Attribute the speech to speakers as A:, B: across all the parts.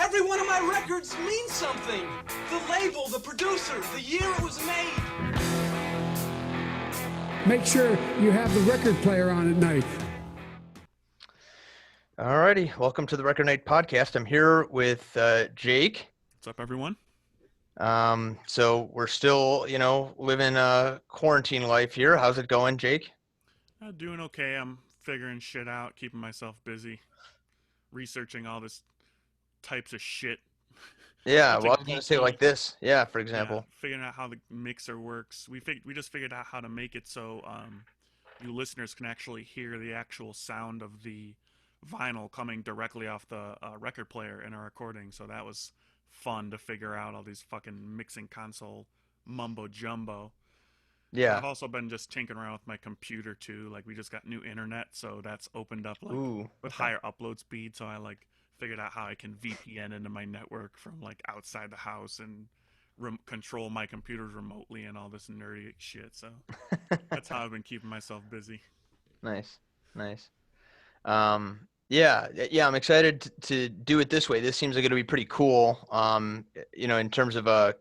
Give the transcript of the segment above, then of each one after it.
A: Every one of my records means something. The label, the producer, the year it was made.
B: Make sure you have the record player on at night.
C: Alrighty, welcome to the Record Night Podcast. I'm here with Jake.
D: What's up, everyone?
C: So we're still, living a quarantine life here. How's it going, Jake?
D: Doing okay. I'm figuring shit out, keeping myself busy, researching all this types of shit.
C: Yeah, well, I was going to say like this. Yeah, for example.
D: Yeah, figuring out how the mixer works. We just figured out how to make it so you listeners can actually hear the actual sound of the vinyl coming directly off the record player in our recording. So that was fun to figure out all these fucking mixing console mumbo jumbo.
C: Yeah.
D: I've also been just tinkering around with my computer too. Like we just got new internet, so that's opened up with higher upload speed. So I figured out how I can VPN into my network from outside the house and control my computers remotely and all this nerdy shit. So that's how I've been keeping myself busy.
C: Nice. Yeah, I'm excited to do it this way. This seems like it'll be pretty cool. In terms of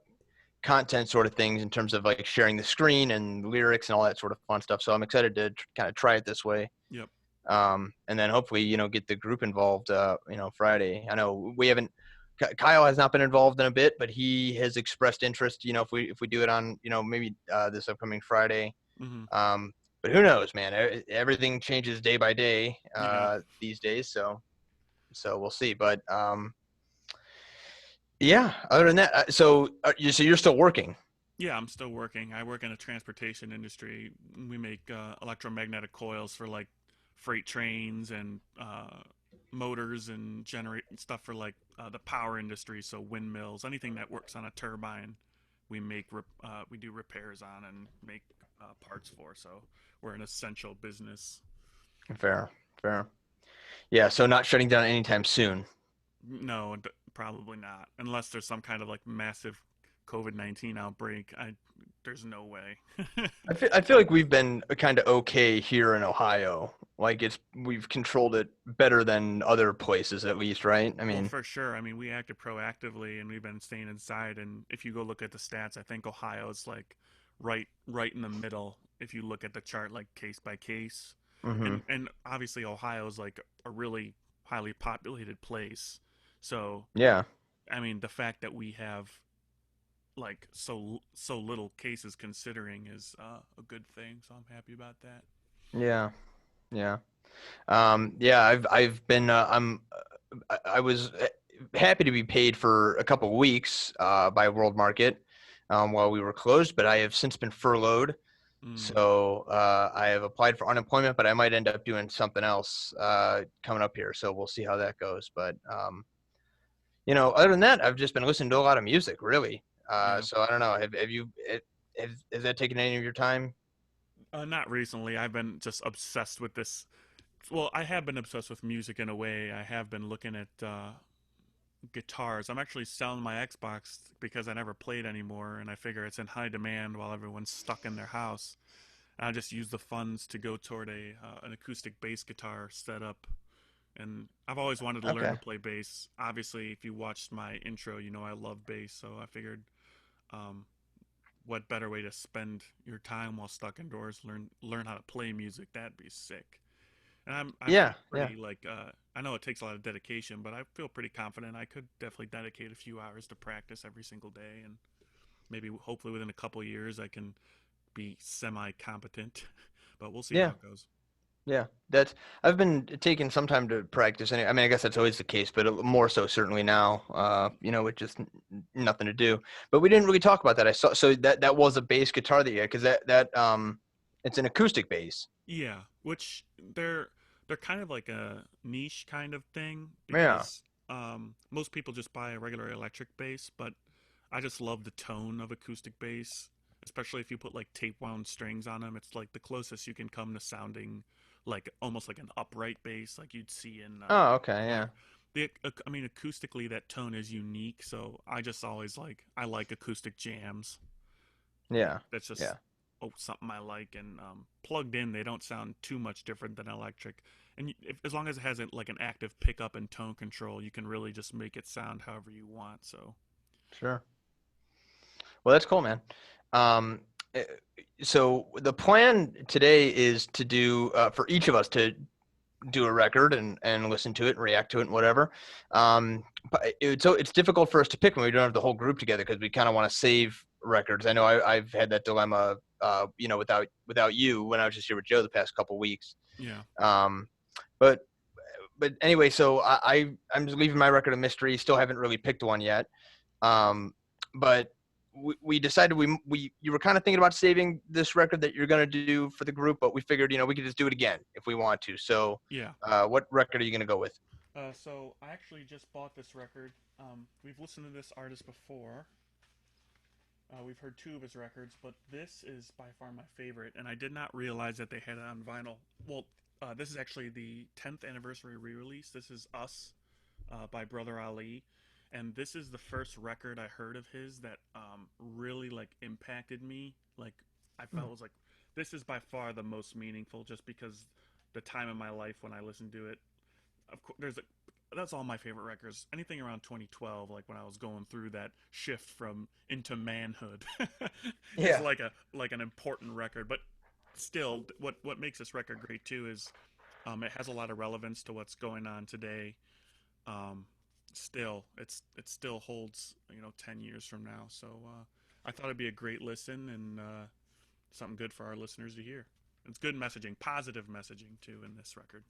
C: content sort of things, in terms of sharing the screen and lyrics and all that sort of fun stuff. So I'm excited to kind of try it this way.
D: Yep.
C: And then hopefully, get the group involved, Friday. I know Kyle has not been involved in a bit, but he has expressed interest, if we do it on, maybe this upcoming Friday.
D: Mm-hmm.
C: But who knows, man? Everything changes day by day these days. So we'll see. But other than that, so you're still working?
D: Yeah, I'm still working. I work in the transportation industry. We make electromagnetic coils for freight trains and motors and generate stuff for the power industry. So windmills, anything that works on a turbine, we do repairs on and make parts for. So we're an essential business.
C: Fair. Yeah, so not shutting down anytime soon.
D: No, probably not, unless there's some kind of massive COVID-19 outbreak. There's no way.
C: I feel like we've been kind of okay here in Ohio. We've controlled it better than other places, at least, right? I mean,
D: well, for sure. I mean, we acted proactively, and we've been staying inside. And if you go look at the stats, I think Ohio is right in the middle. If you look at the chart, case by case, and obviously Ohio is a really highly populated place. So
C: yeah,
D: I mean, the fact that we have so little cases considering is a good thing. So I'm happy about that.
C: Yeah. I've been I was happy to be paid for a couple of weeks by World Market while we were closed, but I have since been furloughed. So I have applied for unemployment, but I might end up doing something else coming up here. So we'll see how that goes. But other than that, I've just been listening to a lot of music, really. So I don't know. Has that taken any of your time?
D: Not recently. I've been just obsessed with this. Well, I have been obsessed with music in a way. I have been looking at guitars. I'm actually selling my Xbox because I never played anymore, and I figure it's in high demand while everyone's stuck in their house. And I just use the funds to go toward an acoustic bass guitar setup. And I've always wanted to learn to play bass. Obviously, if you watched my intro, I love bass, so I figured what better way to spend your time while stuck indoors, learn how to play music. That'd be sick. And I'm pretty I know it takes a lot of dedication, but I feel pretty confident I could definitely dedicate a few hours to practice every single day, and maybe hopefully within a couple of years I can be semi-competent. But we'll see how it goes.
C: Yeah, I've been taking some time to practice. I mean, I guess that's always the case, but more so certainly now, with just nothing to do. But we didn't really talk about that. I saw, so that was a bass guitar that you had, because that it's an acoustic bass.
D: Yeah, which they're kind of like a niche kind of thing, because most people just buy a regular electric bass, but I just love the tone of acoustic bass, especially if you put tape wound strings on them. It's the closest you can come to sounding almost like an upright bass, like you'd see in.
C: Oh, okay, yeah.
D: I mean, acoustically, that tone is unique, so I just always I like acoustic jams.
C: Yeah.
D: That's just something I like, and plugged in, they don't sound too much different than electric. And as long as it has like an active pickup and tone control, you can really just make it sound however you want. So
C: Sure. Well, that's cool, man. Um, eh, so the plan today is to do for each of us to do a record and listen to it and react to it and whatever. But it's difficult for us to pick when we don't have the whole group together because we kind of want to save records. I know I've had that dilemma, without you when I was just here with Joe the past couple weeks.
D: yeah.
C: Um, but anyway, so I'm just leaving my record a mystery. Still haven't really picked one yet. But we decided you were kind of thinking about saving this record that you're going to do for the group, but we figured, we could just do it again if we want to. So,
D: Yeah.
C: what record are you going to go with?
D: So I actually just bought this record. We've listened to this artist before. We've heard 2 of his records, but this is by far my favorite, and I did not realize that they had it on vinyl. Well, this is actually the 10th anniversary re-release. This is Us by Brother Ali. And this is the first record I heard of his that really like impacted me. Like I felt was like, this is by far the most meaningful, just because the time in my life when I listened to it. Of course, that's all my favorite records. Anything around 2012, like when I was going through that shift from into manhood,
C: Yeah.
D: is like an important record. But still, what makes this record great too is it has a lot of relevance to what's going on today. Still, it still holds 10 years from now. So I thought it'd be a great listen and something good for our listeners to hear. It's good messaging, positive messaging too in this record.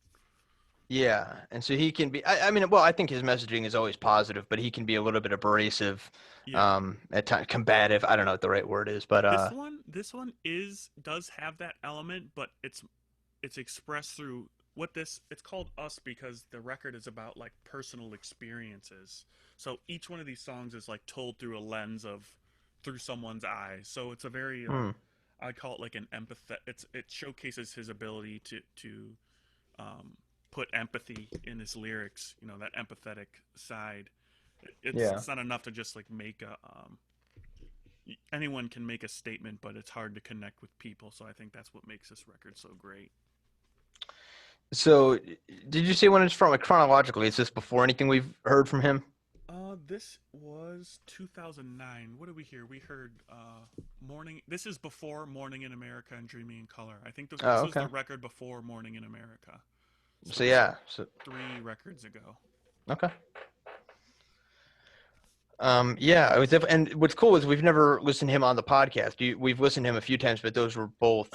C: Yeah, and so he can be. I mean, well, I think his messaging is always positive, but he can be a little bit abrasive,
D: Yeah.
C: at times combative. I don't know what the right word is, but
D: This one does have that element, but it's expressed through it's called Us because the record is about like personal experiences. So each one of these songs is like told through a lens through someone's eyes. So it's a very I call it like an empathy. It showcases his ability to put empathy in his lyrics. That empathetic side. It's not enough to just like make a anyone can make a statement, but it's hard to connect with people. So I think that's what makes this record so great.
C: So did you say when it's from? Like chronologically, is this before anything we've heard from him?
D: This was 2009. What did we hear? We heard Morning. This is before Morning in America and Dreaming in Color. I think this was the record before Morning in America.
C: So yeah, so
D: 3 records ago.
C: okay. Yeah, I was and what's cool is we've never listened to him on the podcast. We've listened to him a few times, but those were both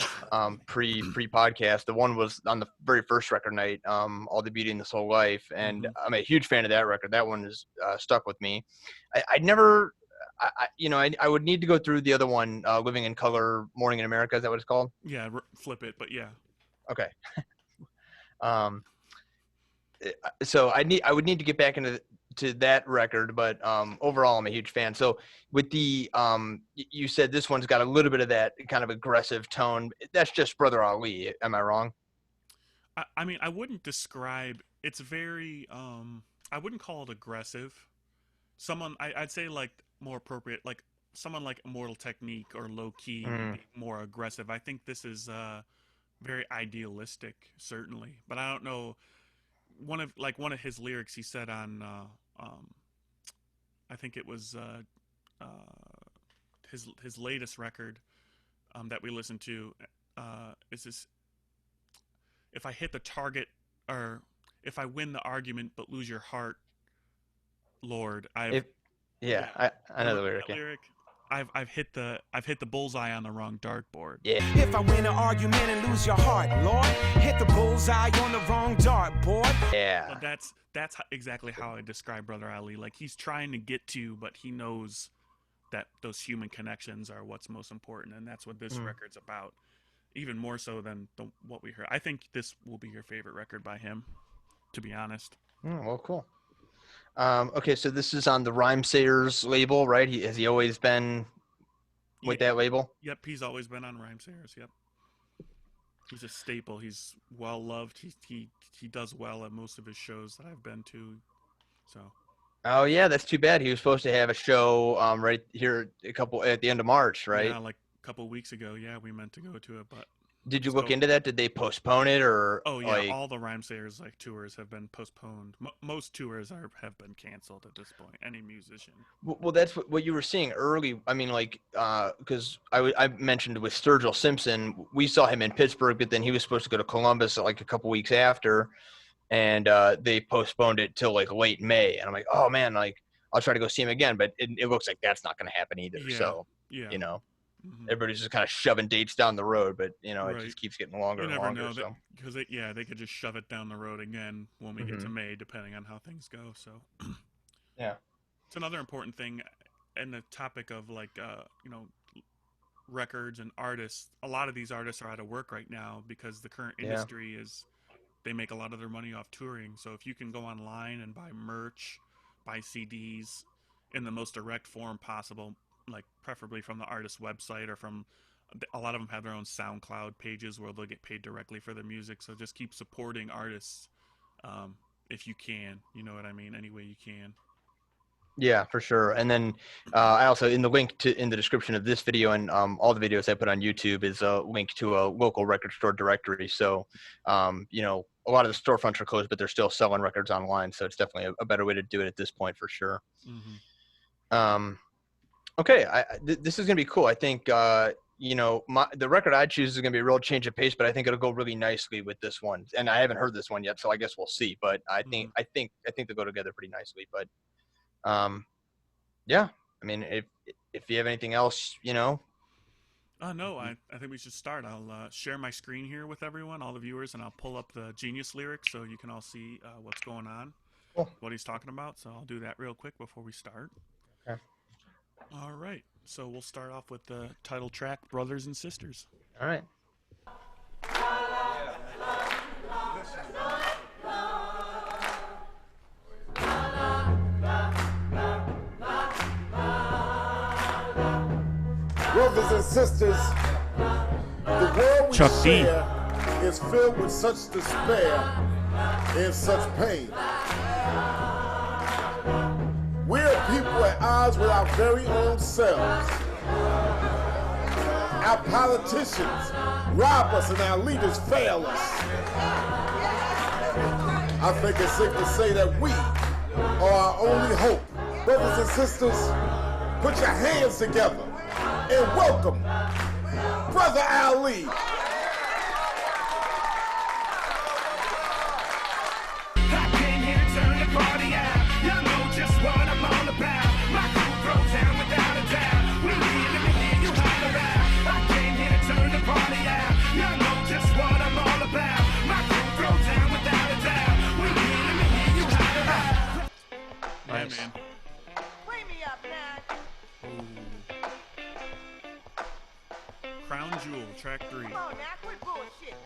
C: pre-podcast. The one was on the very first record night, All the Beauty in This Whole Life, and I'm a huge fan of that record. That one is stuck with me. I would need to go through the other one, Living in Color, Morning in America. Is that what it's called?
D: Yeah, flip it, but yeah.
C: Okay. So I would need to get back into that record, but overall I'm a huge fan. So with the you said this one's got a little bit of that kind of aggressive tone. That's just Brother Ali. Am I wrong?
D: I mean, I wouldn't describe. It's very. I wouldn't call it aggressive. I'd say like more appropriate, like someone like Immortal Technique or Low Key would be more aggressive. I think this is very idealistic, certainly, but I don't know. One of his lyrics, he said on I think it was his latest record that we listened to is this: if I hit the target, or if I win the argument but lose your heart, Lord, I know
C: the lyric. Yeah.
D: I've hit the bullseye on the wrong dartboard.
C: Yeah.
E: If I win an argument and lose your heart, Lord, hit the bullseye on the wrong dartboard.
C: Yeah.
D: But that's exactly how I describe Brother Ali. Like, he's trying to get to, but he knows that those human connections are what's most important, and that's what this record's about. Even more so than what we heard. I think this will be your favorite record by him, to be honest.
C: Well, cool. Okay, so this is on the Rhymesayers label, right? Has he always been with that label?
D: Yep, he's always been on Rhymesayers. Yep, he's a staple. He's well loved. He does well at most of his shows that I've been to. So.
C: Oh yeah, that's too bad. He was supposed to have a show right here at the end of March, right?
D: Yeah, like couple weeks ago. Yeah, we meant to go to it, but
C: Did you look into that? Did they postpone it or?
D: oh yeah,
C: like...
D: all the Rhymesayers like tours have been postponed. Most tours have been canceled at this point. Any musician.
C: Well, that's what you were seeing early. I mean, like, because I mentioned with Sturgill Simpson, we saw him in Pittsburgh, but then he was supposed to go to Columbus like a couple weeks after, and they postponed it till like late May. And I'm like, oh man, like I'll try to go see him again, but it looks like that's not going to happen either.
D: Yeah.
C: So,
D: Yeah.
C: you know.
D: Mhm.
C: Everybody's just kind of shoving dates down the road, but you know,
D: Right.
C: it just keeps getting longer
D: You
C: and
D: never
C: longer.
D: know
C: So
D: because they could just shove it down the road again when we get to May, depending on how things go. So
C: yeah,
D: it's another important thing, and the topic of like you know, records and artists. A lot of these artists are out of work right now because the current industry is they make a lot of their money off touring. So if you can go online and buy merch, buy CDs in the most direct form possible, like preferably from the artist's website or from a lot of them have their own SoundCloud pages where they'll get paid directly for their music. So just keep supporting artists if you can, you know what I mean, any way you can.
C: yeah, for sure. And then I also in the description of this video and all the videos I put on YouTube is a link to a local record store directory. So you know, a lot of the storefronts are closed, but they're still selling records online. So it's definitely a better way to do it at this point for sure.
D: Mm-hmm.
C: Okay, this is gonna be cool. I think you know, the record I choose is gonna be a real change of pace, but I think it'll go really nicely with this one. And I haven't heard this one yet, so I guess we'll see. But I think they'll go together pretty nicely. But yeah, I mean, if you have anything else, you know.
D: No, I think we should start. I'll share my screen here with everyone, all the viewers, and I'll pull up the Genius lyrics so you can all see what's going on, what he's talking about. So I'll do that real quick before we start.
C: Okay.
D: All right, so we'll start off with the title track, Brothers and Sisters.
C: All right.
F: Brothers and sisters, the world we
D: Chuck D.
F: share is filled with such despair and such pain. We're people at odds with our very own selves. Our politicians rob us and our leaders fail us. I think it's safe to say that we are our only hope. Brothers and sisters, put your hands together and welcome Brother Ali.
E: I came here to turn the party out. Y'all know just what I'm all about. My crew throws down without a doubt. We need to hear you holler out. I came here to turn the party out. Y'all know just what I'm all about. My crew throws down without a doubt. We need to hear you holler out.
D: Yeah, man.
G: Bring me up, man.
D: Crown Jewel, track 3.
G: Come on now, quit bullshit.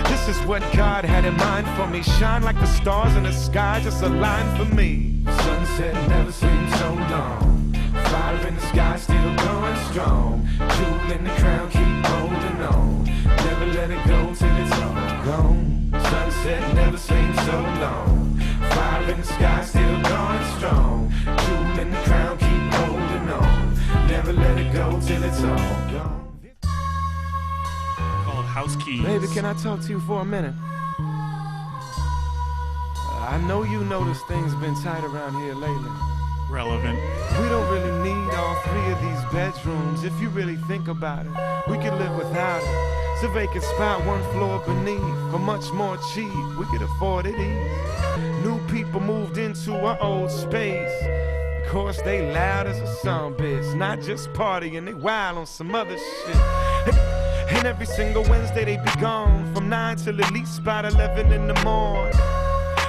E: This is what God had in mind for me. Shine like the stars in the sky, just align for me.
H: Sunset never seemed so long. Fire in the sky, still going strong. Jewel in the crown, keep holding on. Never let it go till it's all gone. Sunset never seemed so long. Fire in the sky, still going strong. Jewel in the crown, keep holding on. Never let it go till it's all gone.
D: Called House Keys.
E: Baby, can I talk to you for a minute? I know you notice things been tight around here lately.
D: Relevant.
E: We don't really need all 3 of these bedrooms. If you really think about it, we could live without it. It's a vacant spot 1 floor beneath. For much more cheap, we could afford it easy. New people moved into our old space. Of course, they loud as a sumbitch. Not just partying, they wild on some other shit. And every single Wednesday they be gone from 9 till at least about 11 in the morning.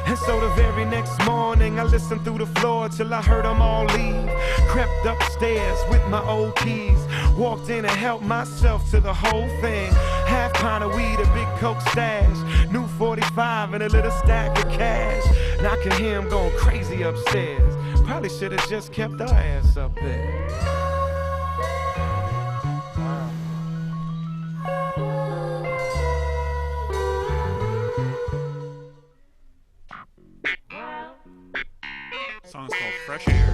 E: And so the very next morning I listened through the floor till I heard them all leave. Crept upstairs with my old keys. Walked in and helped myself to the whole thing. Half pint of weed, a big coke stash. New 45 and a little stack of cash. And I could hear him going crazy upstairs. Probably should have just kept our ass up there.
D: Song's called Fresh Air.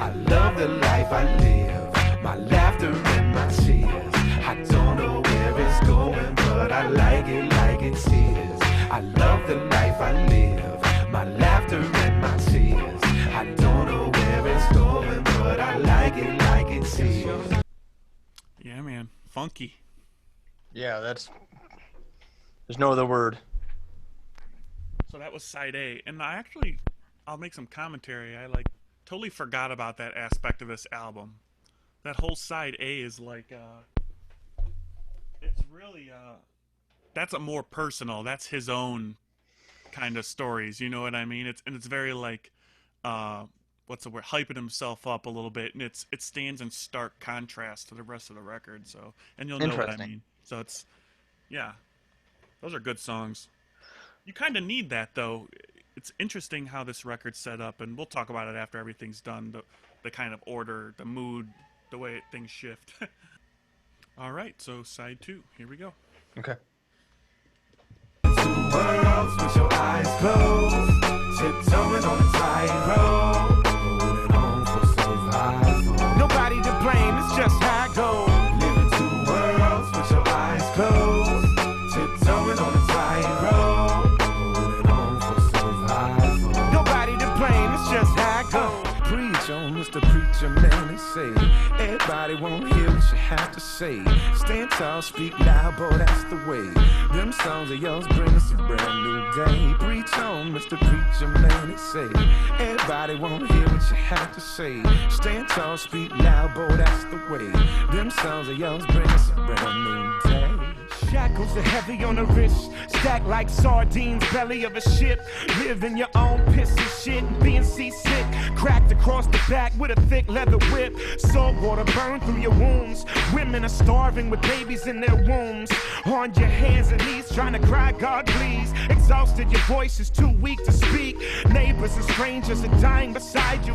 H: I love the life I live, my laughter and my tears. I don't know where it's going, but I like it's his. I love the life I live, my laughter and my tears. I don't know where it's going, but I like it's his.
D: Yeah, man. Funky.
C: Yeah, there's no other word.
D: So that was side A, and I'll make some commentary. I totally forgot about that aspect of this album. That whole side A is it's really that's a more personal. That's his own kind of stories. You know what I mean? It's very what's the word? Hyping himself up a little bit, and it stands in stark contrast to the rest of the record. So, and you'll know what I mean. So it's, yeah, those are good songs. You kind of need that, though. It's interesting how this record's set up, and we'll talk about it after everything's done, the kind of order, the mood, the way things shift. All right, so side 2. Here we go.
C: Okay.
H: Two worlds with your eyes closed, tiptoeing on a tightrope, holding on for survival. Nobody to blame, it's just how it goes. Living two worlds with your eyes closed, tiptoeing on a tightrope, holding on for survival. Nobody to blame, it's just how it goes. Preach on, Mr. Preacher Man, they say. Everybody won't hear what you have to say. Stand tall, speak loud, boy, that's the way. Them songs of yours bring us a brand new day. Preach on, Mr. Preacher Man, they say. Everybody won't hear what you have to say. Stand tall, speak loud, boy, that's the way. Them songs of yours bring us a brand new day. Shackles are heavy on the wrist, stacked like sardines, belly of a ship. Live in your own piss and shit, being seasick. Cracked across the back with a thick leather whip. Salt water burned through your wounds. Women are starving with babies in their wombs. On your hands and knees trying to cry, God please. Exhausted, your voice is too weak to speak. Neighbors and strangers are dying beside you.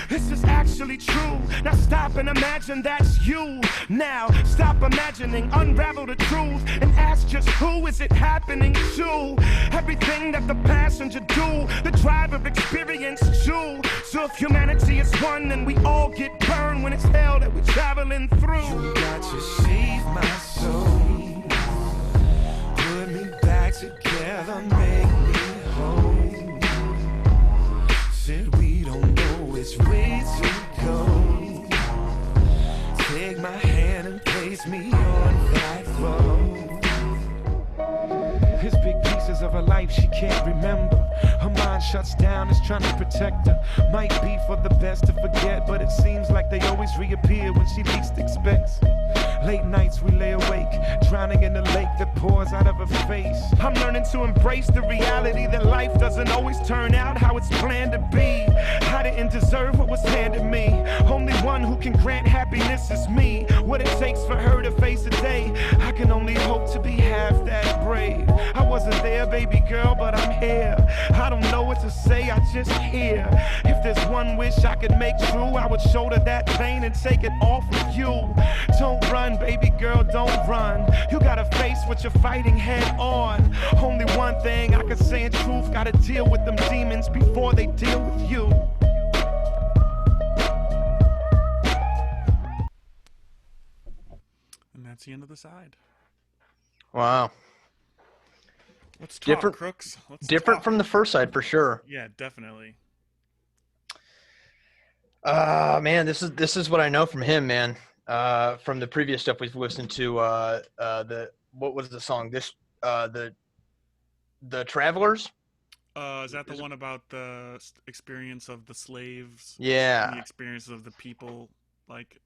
H: This is actually true. Now stop and imagine that's you. Now stop imagining, unravel the truth, and ask just who is it happening to? Everything that the passenger do, the driver experienced too. So if humanity is one, then we all get burned when it's hell that we're traveling through. You got to save my soul, put me back together, make me whole. Said we don't know which way to go. Take my hand and place me on that road. His big pieces of her life she can't remember. Her mind shuts down, is trying to protect her. Might be for the best to forget, but it seems like they always reappear when she least expects. Late nights we lay awake, drowning in the lake that pours out of her face. I'm learning to embrace the reality that life doesn't always turn out how it's planned to be. I didn't deserve what was handed me. Only one who can grant happiness is me. What it takes for her to face a day, I can only hope to be half that brave. I wasn't there, baby girl, but I'm here. I don't know what to say, I just hear. If there's one wish I could make true, I would shoulder that pain and take it off of you. Don't run, baby girl, don't run. You gotta face what you're fighting head on. Only one thing I can say in truth, gotta deal with them demons before they deal with you.
D: And that's the end of the side.
C: Wow.
D: Let's talk,
C: Different,
D: Crooks. Let's
C: different
D: talk.
C: from the first side for sure.
D: Yeah, definitely.
C: Man, this is what I know from him, man. From the previous stuff we've listened to, what was the song? The Travelers.
D: Is that the one about the experience of the slaves?
C: Yeah.
D: And the experiences of the people, like,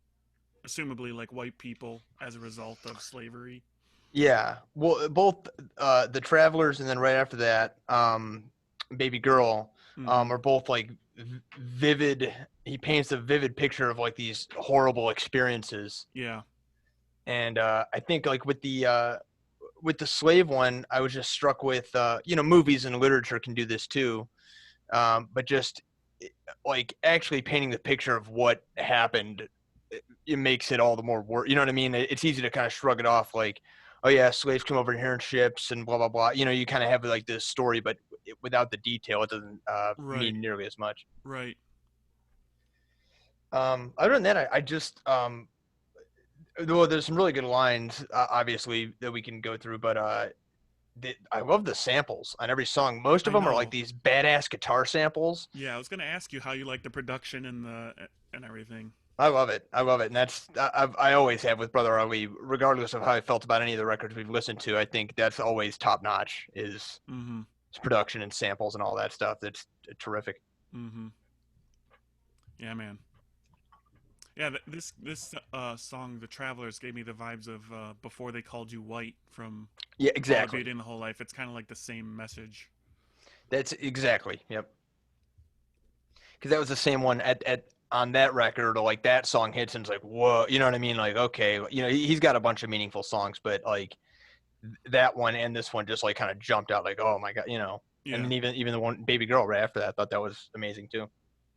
D: assumably like white people as a result of slavery.
C: Yeah. Well, both the Travelers and then right after that, Babygirl, are both like vivid. He paints a vivid picture of like these horrible experiences.
D: Yeah.
C: And I think like with the slave one, I was just struck with movies and literature can do this too, but just like actually painting the picture of what happened, it makes it all the more worse. You know what I mean? It's easy to kind of shrug it off like, oh yeah, slaves come over here in ships and blah blah blah. You know, you kind of have like this story, but without the detail, it doesn't
D: Right.
C: mean nearly as much.
D: Right.
C: Other than that, I just well, there's some really good lines, obviously that we can go through, but I love the samples on every song. Most of
D: I
C: them are like
D: know.
C: these badass guitar samples.
D: Yeah, I was gonna ask you how you like the production and everything.
C: I love it. I love it, and I always have with Brother Ali, regardless of how I felt about any of the records we've listened to. I think that's always top notch. Is
D: Mm-hmm.
C: production and samples and all that stuff. That's terrific.
D: Mm-hmm. Yeah, man. Yeah, this song, "The Travelers," gave me the vibes of "Before They Called You White" from
C: Yeah,
D: All the
C: exactly.
D: Beauty and the Whole Life. It's kind of like the same message.
C: That's exactly. Yep. Because that was the same one at on that record, or like that song hits and it's like, whoa, you know what I mean? Like, okay, you know, he's got a bunch of meaningful songs, but like that one and this one just like kind of jumped out, like, oh my god, you know. And
D: Yeah.
C: then even the one Babygirl right after that, I thought that was amazing too.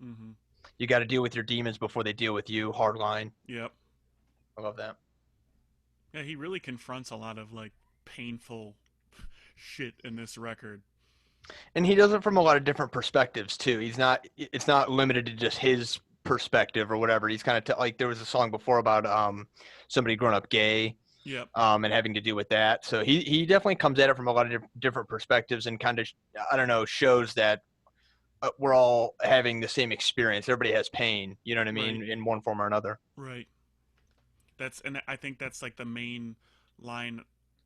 D: Mm-hmm.
C: You got to deal with your demons before they deal with you. Hardline.
D: Yep.
C: I love that.
D: Yeah, he really confronts a lot of like painful shit in this record.
C: And he does it from a lot of different perspectives too. It's not limited to just his perspective or whatever. He's kind of like there was a song before about somebody growing up gay,
D: Yep.
C: and having to deal with that. So he definitely comes at it from a lot of different perspectives and kind of, I don't know, shows that we're all having the same experience. Everybody has pain, you know what I mean,
D: Right.
C: in one form or another.
D: Right. And I think that's like the main line.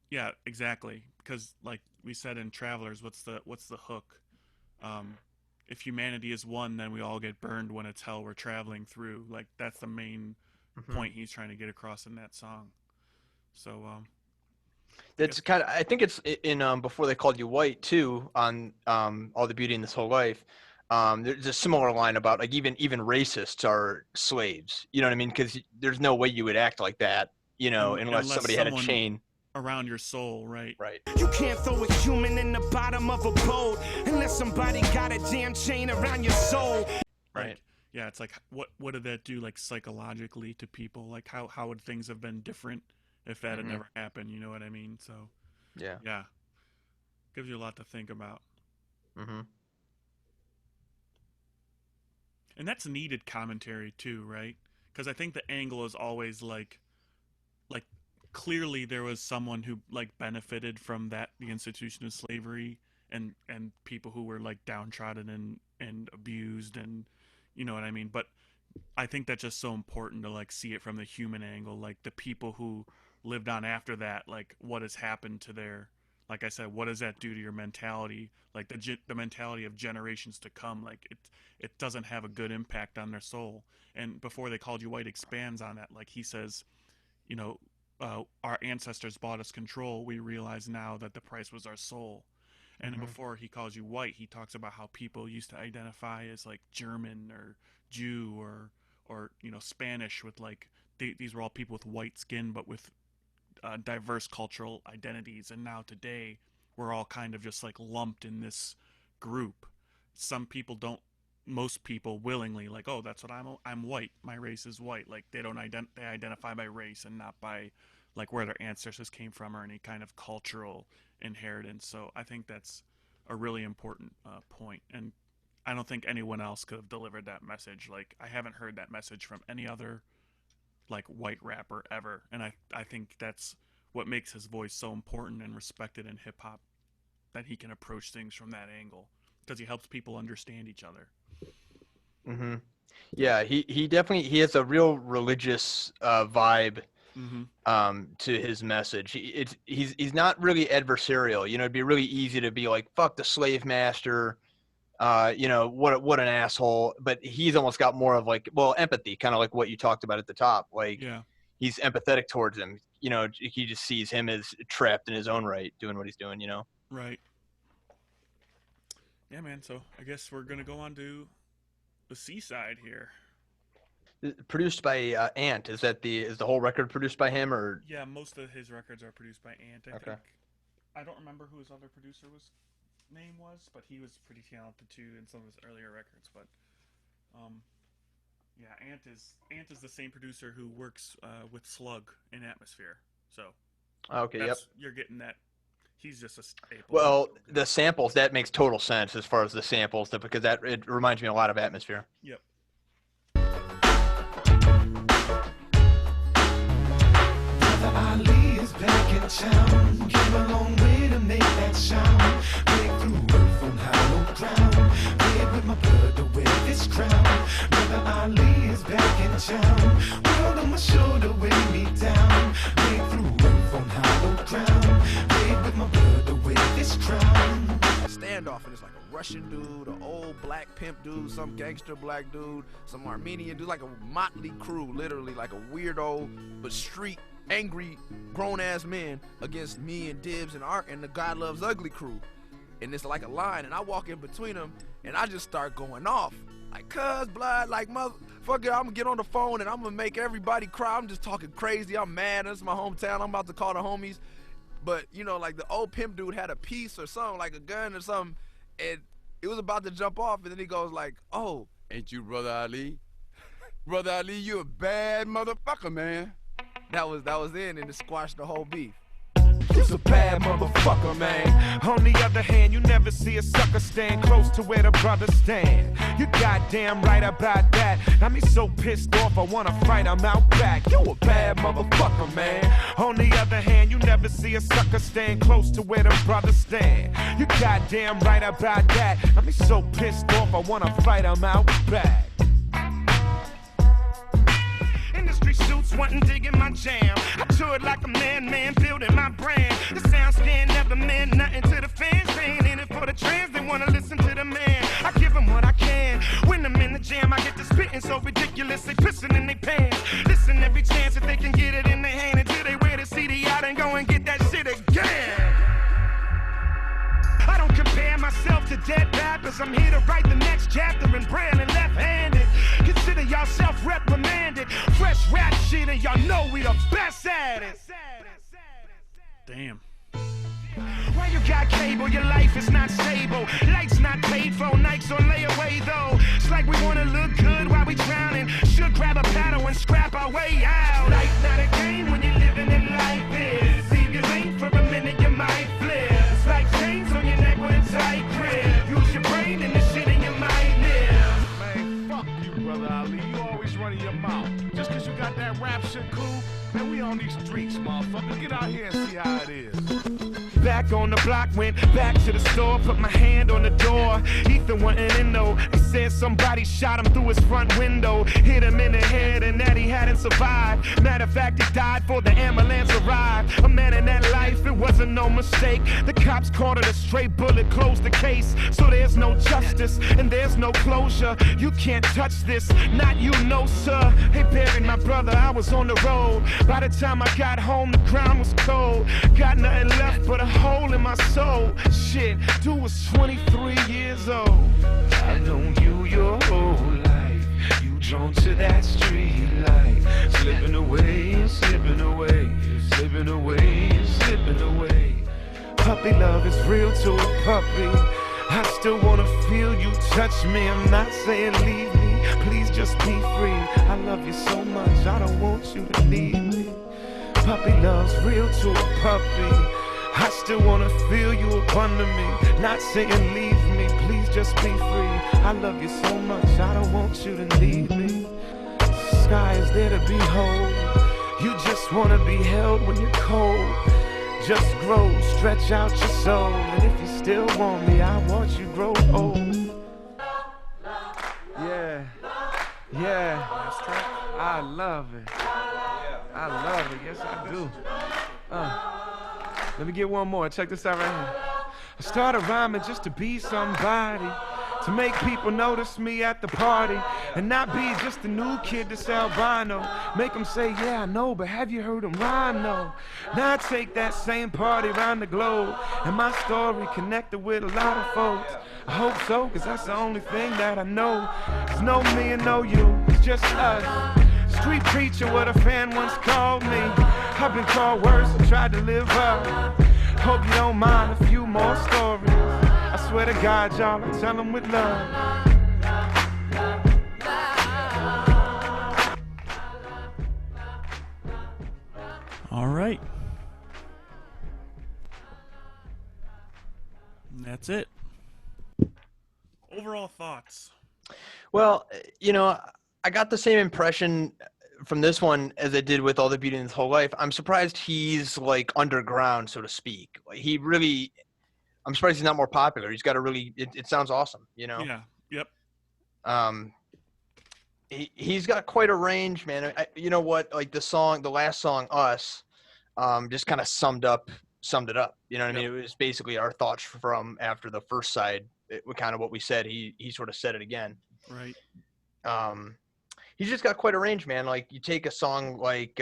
D: Yeah, exactly. Because like we said in Travelers, what's the hook? If humanity is one, then we all get burned when it's hell we're traveling through. Like that's the main
C: Mhm.
D: point he's trying to get across in that song. So
C: That's kind of, I think it's in Before They Called You White too, on All the Beauty in This Whole Life. There's a similar line about like even racists are slaves. You know what I mean? Because there's no way you would act like that, you know, unless
D: unless
C: somebody had a
D: someone
C: chain.
D: around your soul, right?
C: Right.
I: You can't throw a human in the bottom of a boat unless somebody got a damn chain around your soul.
C: Right.
D: Like, yeah, it's like what did that do like psychologically to people? Like how would things have been different if that had
C: Mhm.
D: never happened? You know what I mean? So
C: Yeah.
D: yeah, gives you a lot to think about.
C: Mm-hmm.
D: And that's needed commentary too, right? Because I think the angle is always like clearly there was someone who like benefited from the institution of slavery and people who were like downtrodden and abused, and you know what I mean. But I think that's just so important to like see it from the human angle, like the people who lived on after that, like what has happened to their, like I said, what does that do to your mentality, like the mentality of generations to come? Like it doesn't have a good impact on their soul. And Before They Called You White expands on that, like he says, you know, our ancestors bought us control. We realize now that the price was our soul. And
C: Mhm.
D: Before He Calls You White, he talks about how people used to identify as like German or Jew or you know Spanish, with like these were all people with white skin but with diverse cultural identities. And now today we're all kind of just like lumped in this group. Some people don't, most people willingly, like, oh, that's what I'm white, my race is white. Like they don't they identify by race and not by like where their ancestors came from or any kind of cultural inheritance. So I think that's a really important point. And I don't think anyone else could have delivered that message. Like I haven't heard that message from any other like white rapper ever. And I think that's what makes his voice so important and respected in hip hop, that he can approach things from that angle because he helps people understand each other.
C: Mm-hmm. Yeah, he definitely he has a real religious vibe to his message. He's not really adversarial. You know, it'd be really easy to be like, fuck the slave master, you know, what an asshole. But he's almost got more of like, well, empathy, kind of like what you talked about at the top. Like
D: Yeah.
C: he's empathetic towards him. You know, he just sees him as trapped in his own right, doing what he's doing, you know.
D: Right. Yeah, man. So I guess we're gonna go on to the seaside here.
C: Produced by Ant. Is the whole record produced by him, or?
D: Yeah, most of his records are produced by Ant. I think. I don't remember who his other producer name was, but he was pretty talented too in some of his earlier records. But yeah, Ant is the same producer who works with Slug in Atmosphere. So
C: Okay, yep.
D: You're getting that. He's just a staple.
C: Well, the samples, that makes total sense as far as the samples, because it reminds me a lot of Atmosphere.
D: Yep.
H: Brother Ali is back in town. Came a long way to make that sound. Break through earth on hallowed ground. Red with my blood to wear this crown. Brother Ali is back in town. World on my shoulder, weigh me down. Break through earth on hallowed ground. Red with my blood to wear this crown.
J: Standoff, and it's like a Russian dude, an old black pimp dude, some gangster black dude, some Armenian dude, like a motley crew, literally like a weirdo but street angry grown-ass men against me and Dibs and Art and the God Loves Ugly crew. And it's like a line, and I walk in between them, and I just start going off. Like, cuz, blood, like, motherfucker, I'm gonna get on the phone, and I'm gonna make everybody cry. I'm just talking crazy. I'm mad. This is my hometown. I'm about to call the homies. But, you know, like, the old pimp dude had a piece or something, like a gun or something, and it was about to jump off, and then he goes like, oh.
K: Ain't you Brother Ali? Brother Ali, you a bad motherfucker, man.
J: That was in, and it squashed the whole beef.
I: You's a bad motherfucker, man. On the other hand, you never see a sucker stand close to where the brothers stand. You goddamn right about that. Got me so pissed off, I wanna fight, I'm out back. You a bad motherfucker, man. On the other hand, you never see a sucker stand close to where the brothers stand. You goddamn right about that. Got me so pissed off, I wanna fight, I'm out back. Industry suits wasn't digging my jam. I toured like a man building my brand. The sound scan never meant nothing to the fans. They ain't in it for the trends, they wanna listen to the man. I give them what I can. When I'm in the jam, I get to spitting so ridiculous, they pissing in their pants. Listen every chance that they can get it in their hand until they wear the CD out and go and get that shit again. I don't compare myself to dead rappers. I'm here to write the next chapter in braille and left-handed. Consider y'all self-reprimanded. Fresh rap shit and y'all know we the best at it.
D: Damn.
I: Why you got cable? Your life is not stable. Lights not paid for, nights on layaway though. It's like we wanna look good while we drowning. Should grab a paddle and scrap our way out. Life's not a game when you're living in life is. See if you think for a minute you might flip. It's like chains on your neck with a tight grip. Use your brain and the shit in your mind live.
E: Man, fuck you, Brother Ali. You always running your mouth. Just cause you got that rap shit cool, man, we on these streets, motherfucker. Get out here and see how it is.
I: Back on the block, went back to the store, put my hand on the door. Ethan wasn't in though. They said somebody shot him through his front window, hit him in the head, and that he hadn't survived. Matter of fact, he died before the ambulance arrived. A man in that life, it wasn't no mistake. The cops caught it a straight bullet, closed the case. So there's no justice and there's no closure. You can't touch this, not you, no sir. They buried my brother, I was on the road. By the time I got home, the ground was cold. Got nothing left but a hole in my soul. Shit, dude was 23 years old. I've known you your whole life. You drawn to that street light. Slipping away, slipping away, slipping away, slipping away. Puppy love is real to a puppy. I still wanna feel you touch me. I'm not saying leave me, please just be free. I love you so much, I don't want you to leave me. Puppy love's real to a puppy. I still wanna feel you up under me. Not saying leave me, please just be free. I love you so much, I don't want you to leave me. The sky is there to behold. You just wanna be held when you're cold. Just grow, stretch out your soul. And if you still want me, I want you grow old.
E: Yeah, yeah, I love it. I love it, yes I do. Let me get one more, check this out right here. I started rhyming just to be somebody, to make people notice me at the party, and not be just the new kid that's albino. Make them say, yeah, I know, but have you heard him rhyme? No. Now I take that same party around the globe, and my story connected with a lot of folks. I hope so, cause that's the only thing that I know. It's no me and no you, it's just us. Street preacher, what a fan once called me. I've been called worse, I tried to live up. Hope you don't mind a few more stories. I swear to God, y'all, I tell them with love.
D: All right. that's it. Overall thoughts.
C: Well, I got the same impression from this one as I did with All the Beauty in His Whole Life. I'm surprised he's like underground, so to speak. Like I'm surprised he's not more popular. He's got a really, it sounds awesome,
D: Yeah. Yep.
C: He's got quite a range, man. You know what? Like the last song, Us, just kind of summed it up. You know what I mean? It was basically our thoughts from after the first side. It was kind of what we said. He sort of said it again.
D: Right.
C: He's just got quite a range, man. Like you take a song like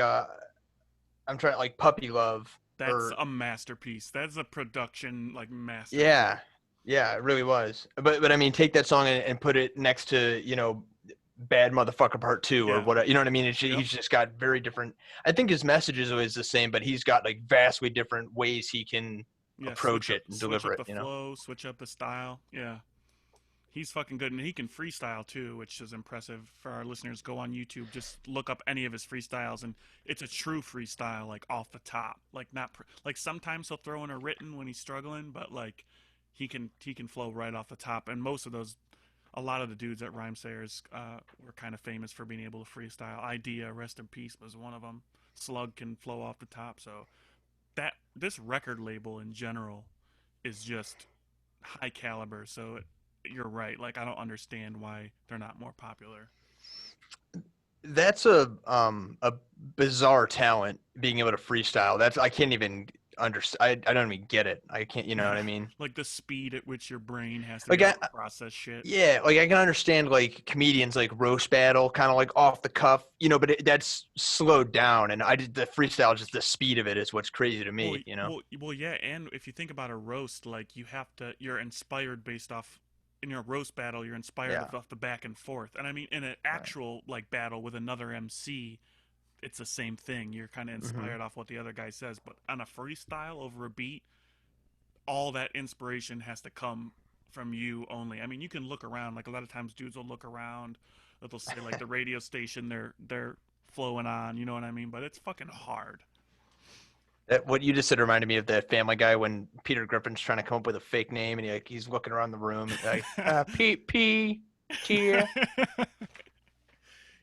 C: like Puppy Love.
D: That's a masterpiece. That's a production like masterpiece.
C: Yeah, it really was. But I mean, take that song and put it next to Bad Motherfucker Part 2 or whatever. You know what I mean? He's just got very different. I think his message is always the same, but he's got like vastly different ways he can approach it and deliver it.
D: Switch up the flow, switch up the style. Yeah. He's fucking good, and he can freestyle too, which is impressive for our listeners. Go on YouTube, just look up any of his freestyles, and it's a true freestyle, like off the top. Like like sometimes he'll throw in a written when he's struggling, but like he can flow right off the top. And most of those, a lot of the dudes at Rhymesayers were kind of famous for being able to freestyle. Idea, rest in peace, was one of them. Slug can flow off the top, so this record label in general is just high caliber. So you're right. Like, I don't understand why they're not more popular.
C: That's a bizarre talent, being able to freestyle. I can't even understand. I don't even get it. I can't, you know what I mean?
D: Like the speed at which your brain has to process shit.
C: Yeah, like I can understand like comedians like roast battle, kind of like off the cuff, but that's slowed down. And the freestyle, just the speed of it is what's crazy to me,
D: Well, yeah, and if you think about a roast, like you're inspired based off. In your roast battle, you're inspired off the back and forth. And I mean, in an actual like battle with another MC, it's the same thing. You're kind of inspired off what the other guy says. But on a freestyle over a beat, all that inspiration has to come from you only. I mean, you can look around. Like a lot of times, dudes will look around. They'll say like the radio station they're flowing on. You know what I mean? But it's fucking hard.
C: What you just said reminded me of that Family Guy when Peter Griffin's trying to come up with a fake name and he's looking around the room like P Tier.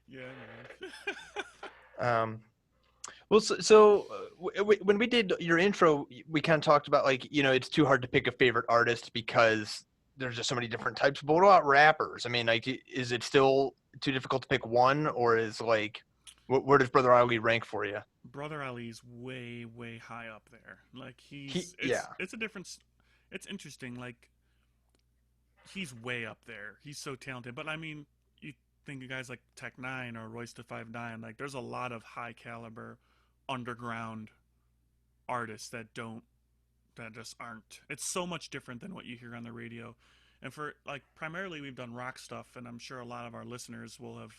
D: Yeah.
C: Well, so when we did your intro, we kind of talked about like it's too hard to pick a favorite artist because there's just so many different types. But what about rappers? I mean, like, is it still too difficult to pick one, or is like where does Brother Ali rank for you?
D: Brother Ali's way, way high up there. Like it's a difference. It's interesting. Like he's way up there. He's so talented. But I mean, you think of guys like Tech Nine or Royce da 5'9", like there's a lot of high caliber underground artists that just aren't. It's so much different than what you hear on the radio. And for like primarily we've done rock stuff, and I'm sure a lot of our listeners will have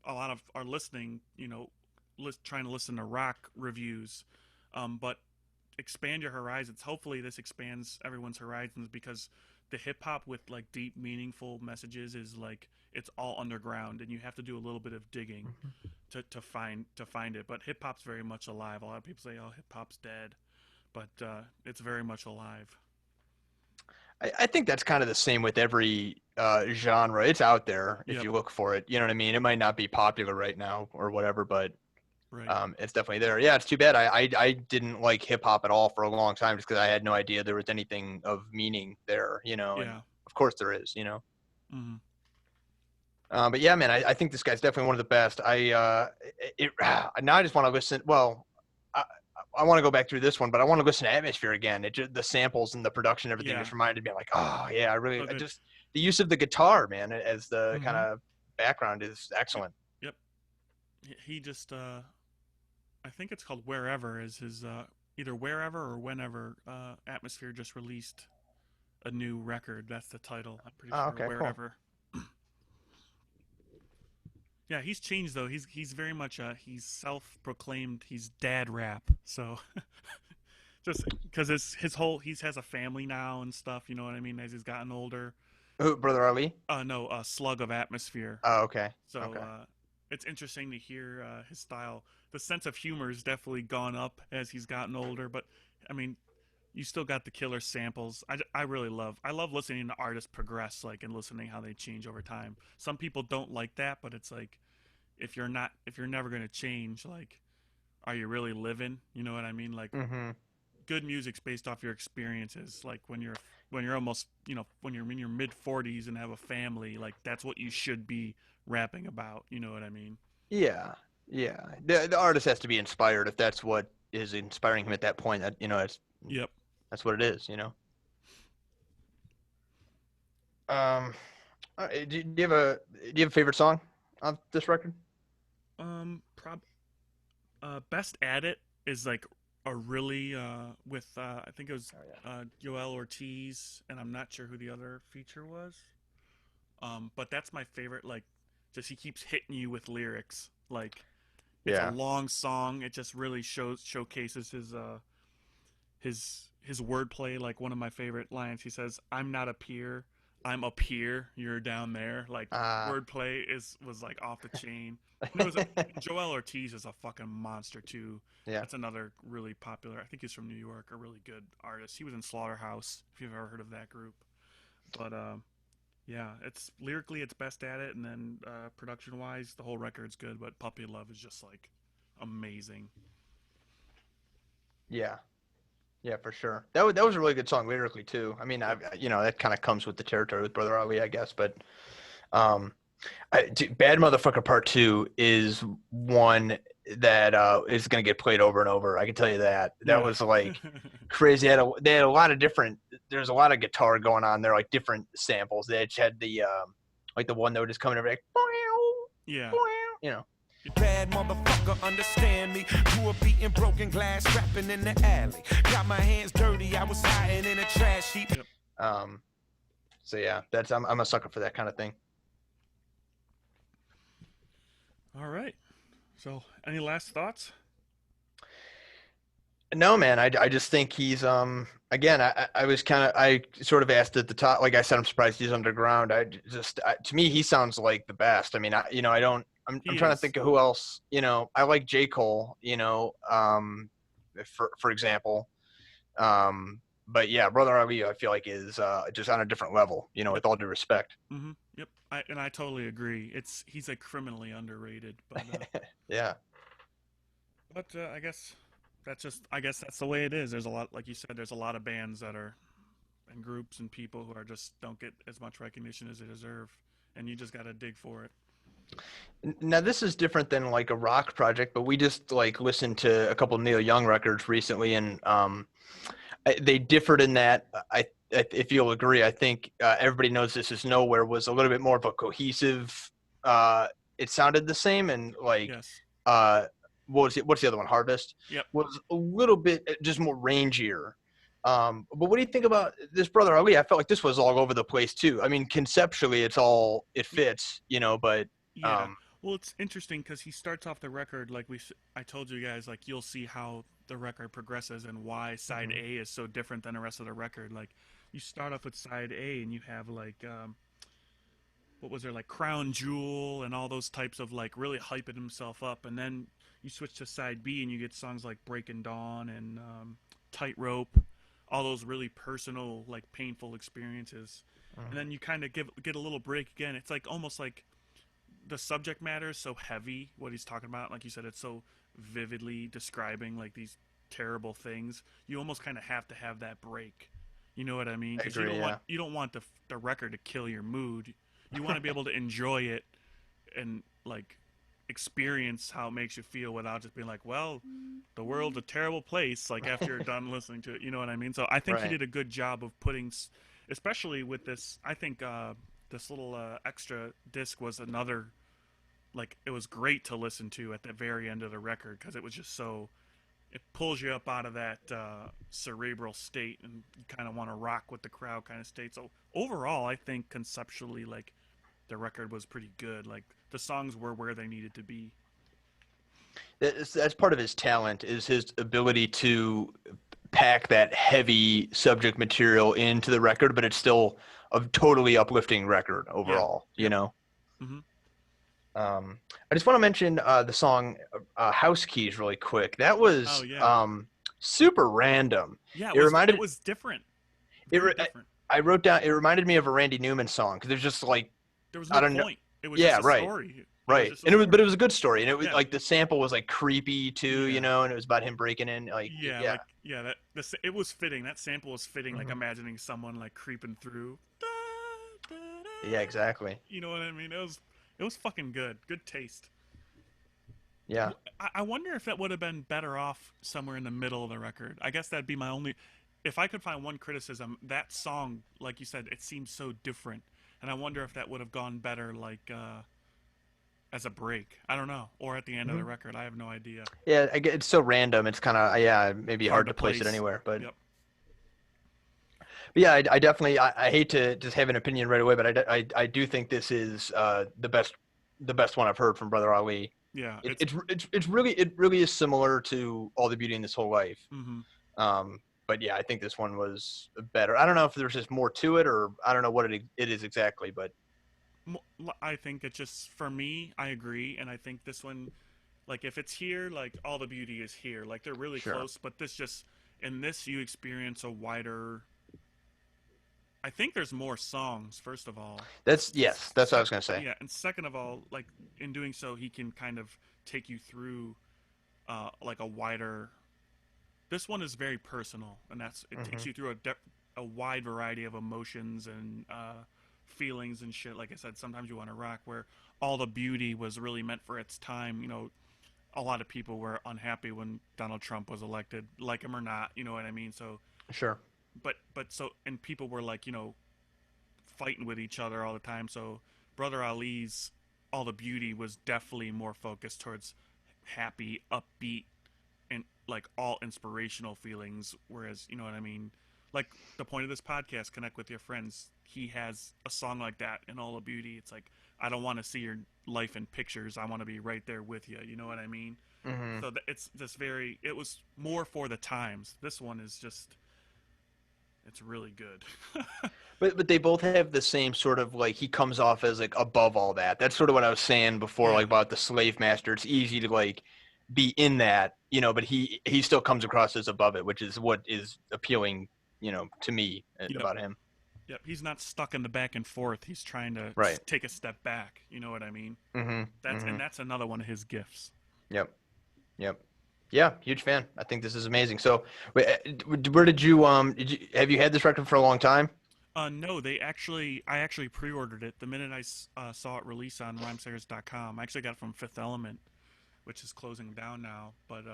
D: a lot of our listening, trying to listen to rock reviews, but expand your horizons. Hopefully this expands everyone's horizons, because the hip hop with like deep, meaningful messages is like, it's all underground, and you have to do a little bit of digging to find it. But hip hop's very much alive. A lot of people say, "Oh, hip hop's dead," but it's very much alive.
C: I think that's kind of the same with every genre. It's out there if you look for it. You know what I mean? It might not be popular right now or whatever, but it's definitely there. Yeah, it's too bad. I didn't like hip hop at all for a long time just because I had no idea there was anything of meaning there. And of course there is.
D: Mm-hmm.
C: But yeah, man, I think this guy's definitely one of the best. Now I just want to listen. Well, I want to go back through this one, but I want to listen to Atmosphere again. The samples and the production, everything just reminded me, like, oh yeah, the use of the guitar, man, as the kind of background is excellent.
D: Yep. He just, I think it's called Wherever, is his, either Wherever or Whenever. Atmosphere just released a new record. That's the title. I'm pretty sure.
C: Okay,
D: Wherever. Cool. Yeah, he's changed though. He's very much he's self-proclaimed. He's dad rap. So just because he has a family now and stuff. You know what I mean? As he's gotten older.
C: Who, Brother Ali?
D: No, Slug of Atmosphere.
C: Oh, okay.
D: So it's interesting to hear his style. The sense of humor has definitely gone up as he's gotten older. But I mean, you still got the killer samples. I really love listening to artists progress, like, and listening how they change over time. Some people don't like that, but it's like, if you're never going to change, like, are you really living? You know what I mean? Like, good music's based off your experiences. Like, when you're almost, when you're in your mid 40s and have a family, like, that's what you should be rapping about. You know what I mean?
C: Yeah. The artist has to be inspired if that's what is inspiring him at that point. That it's
D: Yep.
C: That's what it is. All right, do you have a favorite song on this record?
D: Best at It is like a really with I think it was Joell Ortiz, and I'm not sure who the other feature was. But that's my favorite. Like, just he keeps hitting you with lyrics. Like, it's a long song. It just really showcases his wordplay. Like, one of my favorite lines, he says, "I'm not up here, I'm up here, you're down there." Like, wordplay was like off the chain. Joell Ortiz is a fucking monster too.
C: Yeah,
D: that's another really popular. I think he's from New York. A really good artist. He was in Slaughterhouse, if you've ever heard of that group. But yeah, it's lyrically it's best at it, and then production wise, the whole record's good. But Puppy Love is just like amazing.
C: Yeah, for sure. That was a really good song lyrically too. I mean, that kind of comes with the territory with Brother Ali, I guess. But Bad Motherfucker Part 2 is one that is going to get played over and over. I can tell you that. That was like crazy. They had a lot of different. There's a lot of guitar going on there, like different samples. They just had the like the one note is coming over like,
D: yeah,
H: Bad motherfucker, understand me. Grew up beating broken glass, rapping in the alley. Got my hands dirty, I was hiding in a trash heap.
C: So yeah, I'm a sucker for that kind of thing.
D: All right. So, any last thoughts?
C: No, man. I just think he's again. I sort of asked at the top. Like I said, I'm surprised he's underground. To me, he sounds like the best. I mean, I'm trying to think of who else. I like J. Cole. For example. But yeah, Brother Ali, I feel like is just on a different level. With all due respect.
D: Mm-hmm. Yep. I totally agree. He's like criminally underrated. But
C: yeah.
D: But I guess that's the way it is. There's a lot, like you said, there's a lot of bands that are, and groups and people who are just don't get as much recognition as they deserve, and you just got to dig for it.
C: Now this is different than like a rock project, but we just like listened to a couple of Neil Young records recently, and they differed in that. If you'll agree, I think Everybody Knows This Is Nowhere was a little bit more of a cohesive. It sounded the same, and like what's the other one? Harvest.
D: Yep. Was
C: a little bit just more rangier. But what do you think about this Brother Ali? I felt like this was all over the place too. I mean, conceptually, it fits, but
D: yeah. Well, it's interesting because he starts off the record like I told you guys, like you'll see how the record progresses and why side A is so different than the rest of the record. Like you start off with side A and you have like what was there, like Crown Jewel and all those types of like really hyping himself up, and then you switch to side B and you get songs like Breakin Dawn and Tightrope, all those really personal, like painful experiences. And then you kind of get a little break again. It's like almost like the subject matter is so heavy, what he's talking about. Like you said, it's so vividly describing like these terrible things. You almost kind of have to have that break. You know what I mean? Because you don't want the record to kill your mood. You want to be able to enjoy it and like experience how it makes you feel without just being like, well, the world's a terrible place, like after you're done listening to it. You know what I mean? So I think he did a good job of putting, especially with this, I think this little extra disc was another, like, it was great to listen to at the very end of the record because it was just so, it pulls you up out of that cerebral state and you kind of want to rock with the crowd kind of state. So overall, I think conceptually, like, the record was pretty good. Like, the songs were where they needed to be.
C: That's part of his talent, is his ability to pack that heavy subject material into the record, but it's still a totally uplifting record overall, you know?
D: Mm-hmm.
C: I just want to mention the song House Keys really quick. That was super random.
D: Yeah,
C: it reminded
D: it was different.
C: Different. I wrote down. It reminded me of a Randy Newman song because there's just like
D: there was no point. It was
C: yeah,
D: just a
C: right.
D: story.
C: Right, and but it was a good story, and it was like the sample was like creepy too,
D: Yeah.
C: you know, and it was about him breaking in, like
D: it was fitting. That sample was fitting, like imagining someone like creeping through.
C: Yeah, exactly.
D: You know what I mean? It was fucking good. Good taste.
C: Yeah.
D: I wonder if that would have been better off somewhere in the middle of the record. I guess that'd be my only. If I could find one criticism, that song, like you said, it seems so different, and I wonder if that would have gone better, like. As a break, I don't know, or at the end of the record, I have no idea.
C: Yeah, it's so random. It's kind of maybe hard to place it anywhere, but.
D: Yep.
C: But yeah, I definitely I hate to just have an opinion right away, but I do think this is the best one I've heard from Brother Ali.
D: Yeah,
C: it really is similar to All the Beauty in This Whole Life.
D: Mm-hmm.
C: But yeah, I think this one was better. I don't know if there's just more to it, or I don't know what it is exactly, but.
D: I think it's just, for me, I agree, and I think this one, like, if it's here, like, All the Beauty is here. Like, they're really close, but in this, you experience a wider... I think there's more songs, first of all.
C: That's what I was going to say.
D: Yeah, and second of all, like, in doing so, he can kind of take you through, like, a wider... This one is very personal, and it takes you through a wide variety of emotions and... feelings and shit. Like I said, sometimes you want to rock, where All the Beauty was really meant for its time. You know, a lot of people were unhappy when Donald Trump was elected, like him or not, you know what I mean? So
C: sure,
D: but and people were like, you know, fighting with each other all the time. So Brother Ali's All the Beauty was definitely more focused towards happy, upbeat, and like all inspirational feelings, whereas, you know what I mean, like the point of this podcast, connect with your friends. He has a song like that in All the Beauty. It's like, I don't want to see your life in pictures. I want to be right there with you. You know what I mean? Mm-hmm. So it's just it was more for the times. This one is just, it's really good.
C: But they both have the same sort of, like, he comes off as like above all that. That's sort of what I was saying before, like about the slave master. It's easy to like be in that, you know, but he still comes across as above it, which is what is appealing, you know, to me about him.
D: Yep, he's not stuck in the back and forth. He's trying to take a step back. You know what I mean? Mm-hmm. And that's another one of his gifts. Yep.
C: Yeah, huge fan. I think this is amazing. So, where did you have you had this record for a long time?
D: No, I actually pre-ordered it the minute I saw it release on Rhymesayers.com. I actually got it from Fifth Element, which is closing down now. But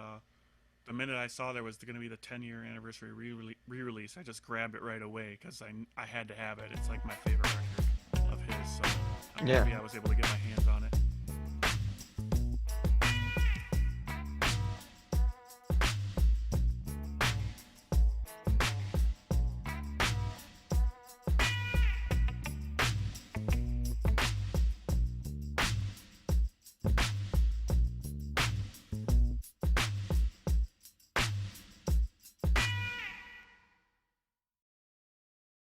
D: the minute I saw there was going to be the 10-year anniversary re-release, I just grabbed it right away because I had to have it. It's like my favorite record of his. So I'm happy I was able to get my hands on it.